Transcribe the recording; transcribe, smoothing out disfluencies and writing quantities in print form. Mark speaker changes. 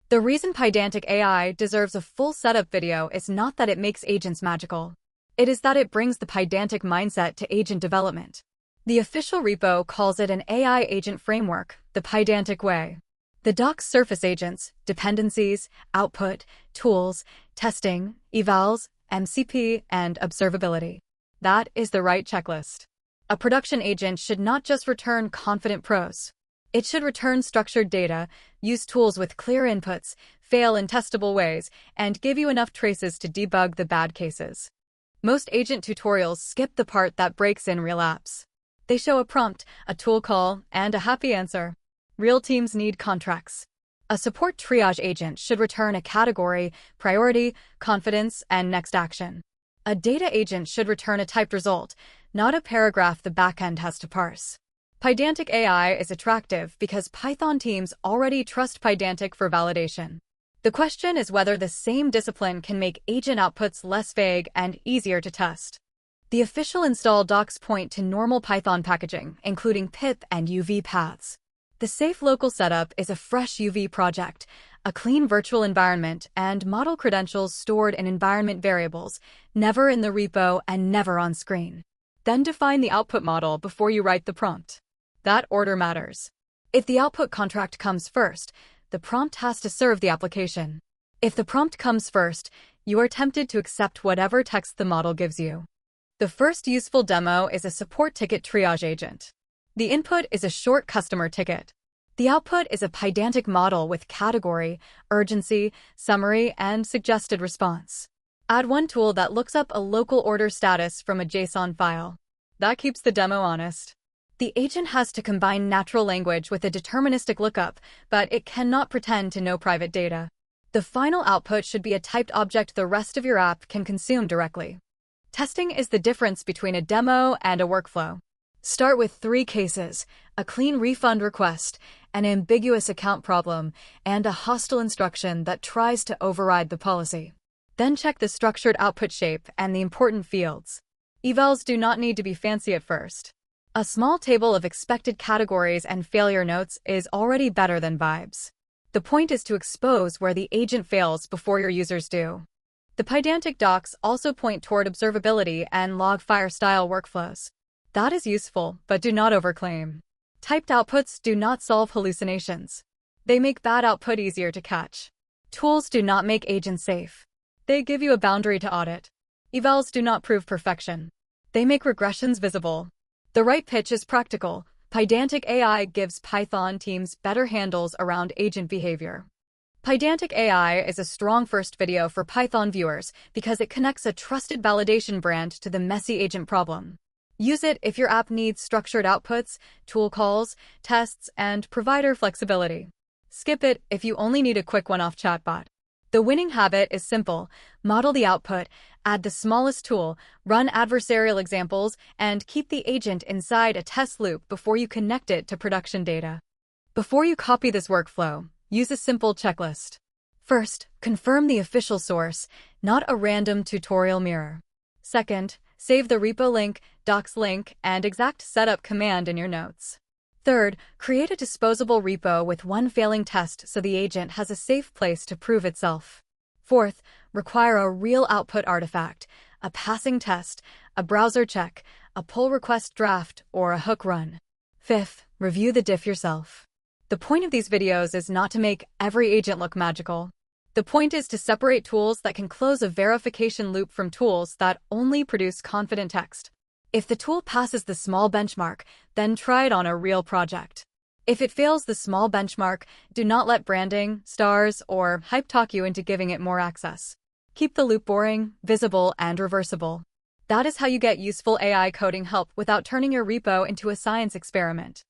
Speaker 1: The reason Pydantic AI deserves a full setup video is not that it makes agents magical. It is that it brings the Pydantic mindset to agent development. The official repo calls it an AI agent framework, the Pydantic way. The doc's surface agents, dependencies, output, tools, testing, evals, MCP, and observability. That is the right checklist. A production agent should not just return confident prose. It should return structured data, use tools with clear inputs, fail in testable ways, and give you enough traces to debug the bad cases. Most agent tutorials skip the part that breaks in real apps. They show a prompt, a tool call, and a happy answer. Real teams need contracts. A support triage agent should return a category, priority, confidence, and next action. A data agent should return a typed result, not a paragraph the backend has to parse. Pydantic AI is attractive because Python teams already trust Pydantic for validation. The question is whether the same discipline can make agent outputs less vague and easier to test. The official install docs point to normal Python packaging, including pip and UV paths. The safe local setup is a fresh UV project, a clean virtual environment, and model credentials stored in environment variables, never in the repo and never on screen. Then define the output model before you write the prompt. That order matters. If the output contract comes first, the prompt has to serve the application. If the prompt comes first, you are tempted to accept whatever text the model gives you. The first useful demo is a support ticket triage agent. The input is a short customer ticket. The output is a Pydantic model with category, urgency, summary, and suggested response. Add one tool that looks up a local order status from a JSON file. That keeps the demo honest. The agent has to combine natural language with a deterministic lookup, but it cannot pretend to know private data. The final output should be a typed object the rest of your app can consume directly. Testing is the difference between a demo and a workflow. Start with 3 cases: a clean refund request, an ambiguous account problem, and a hostile instruction that tries to override the policy. Then check the structured output shape and the important fields. Evals do not need to be fancy at first. A small table of expected categories and failure notes is already better than vibes. The point is to expose where the agent fails before your users do. The Pydantic docs also point toward observability and log-fire style workflows. That is useful, but do not overclaim. Typed outputs do not solve hallucinations. They make bad output easier to catch. Tools do not make agents safe. They give you a boundary to audit. Evals do not prove perfection. They make regressions visible. The right pitch is practical. Pydantic AI gives Python teams better handles around agent behavior. Pydantic AI is a strong first video for Python viewers because it connects a trusted validation brand to the messy agent problem. Use it if your app needs structured outputs, tool calls, tests, and provider flexibility. Skip it if you only need a quick one-off chatbot. The winning habit is simple: model the output, add the smallest tool, run adversarial examples, and keep the agent inside a test loop before you connect it to production data. Before you copy this workflow, use a simple checklist. First, confirm the official source, not a random tutorial mirror. Second, save the repo link, docs link, and exact setup command in your notes. Third, create a disposable repo with one failing test so the agent has a safe place to prove itself. Fourth, require a real output artifact, a passing test, a browser check, a pull request draft, or a hook run. Fifth, review the diff yourself. The point of these videos is not to make every agent look magical. The point is to separate tools that can close a verification loop from tools that only produce confident text. If the tool passes the small benchmark, then try it on a real project. If it fails the small benchmark, do not let branding, stars, or hype talk you into giving it more access. Keep the loop boring, visible, and reversible. That is how you get useful AI coding help without turning your repo into a science experiment.